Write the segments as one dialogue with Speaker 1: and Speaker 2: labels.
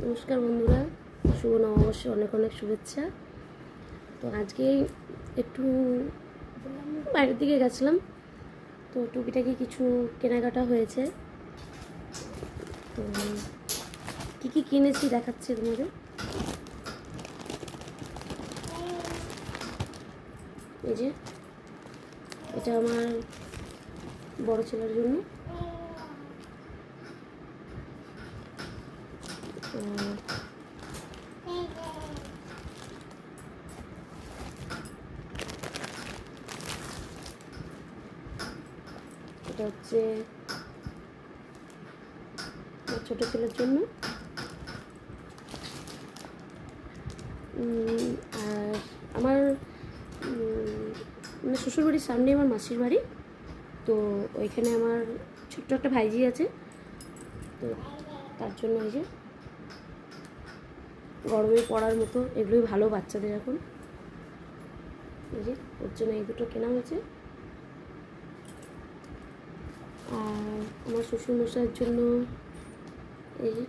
Speaker 1: নমস্কার বন্ধুরা, শুভ নববর্ষ, অনেক অনেক শুভেচ্ছা। তো আজকে একটু বাইরের দিকে গেছিলাম, তো টুকিটাকি কিছু কেনাকাটা হয়েছে। তো কী কী কিনেছি দেখাচ্ছি তোমাদের। এই যে এটা আমার বড় ছেলের জন্য, এটা হচ্ছে আমার ছোটো ছেলের জন্য, আর আমার মানে শ্বশুরবাড়ির সামনে আমার মাসির বাড়ি, তো ওইখানে আমার ছোট্ট একটা ভাইজি আছে, তো তার জন্য এই যে গরমে পড়ার মতো এগুলোই ভালো বাচ্চাদের এখন। এই যে ওর জন্য এই দুটো কেনা হয়েছে। আর আমার শ্বশুরমশাইয়ের জন্য এই যে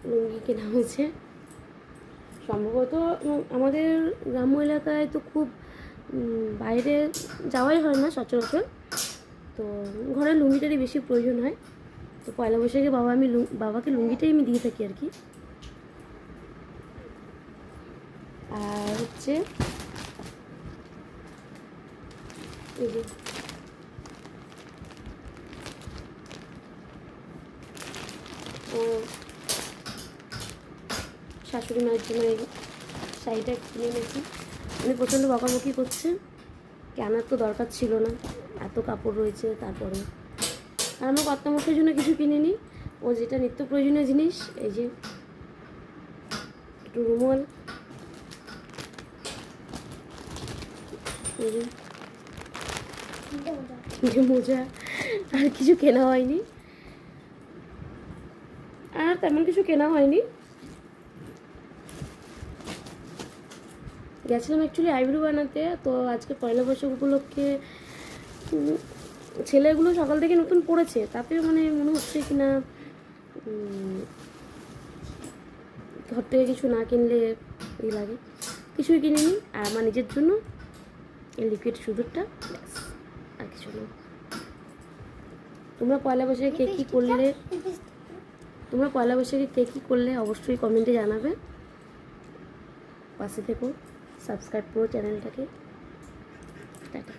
Speaker 1: লুঙ্গি কেনা হয়েছে। সম্ভবত আমাদের গ্রাম্য এলাকায় তো খুব বাইরে যাওয়াই হয় না সচরাচর, তো ঘরে লুঙ্গিটারই বেশি প্রয়োজন হয়। তো পয়লা বৈশাখে বাবাকে লুঙ্গিটাই আমি দিয়ে থাকি আর কি। আর হচ্ছে এই যে শাশুড়ি মায়ের জন্য এই শাড়িটা কিনে নিয়েছি। উনি প্রচণ্ড বকাবকি করছে, কেনার তো দরকার ছিল না, এত কাপড় রয়েছে। তারপরে আর আমার কর্তামশাইয়ের জন্য কিছু কিনিনি, ও যেটা নিত্য প্রয়োজনীয় জিনিস, এই যে একটু রুমাল, এই যে মোজা, আর কিছু কেনা হয়নি, আর তেমন কিছু কেনা হয়নি। গেছিলাম অ্যাকচুয়ালি আইব্রো বানাতে, তো আজকে পয়লা বৈশাখ উপলক্ষে ছেলেগুলো সকাল থেকে নতুন পড়েছে, তাতে মানে মনে হচ্ছে কিনা ঘর থেকে কিছু না কিনলে এই লাগে। কিছুই কিনিনি। আর আমার নিজের জন্য এই লিকুইড সুদূরটা, ব্যাস, আর কিছু না। তোমরা পয়লা বৈশাখে কে কী করলে অবশ্যই কমেন্টে জানাবে। পাশে থেকো, সাবস্ক্রাইব করো চ্যানেলটাকে। টাটা।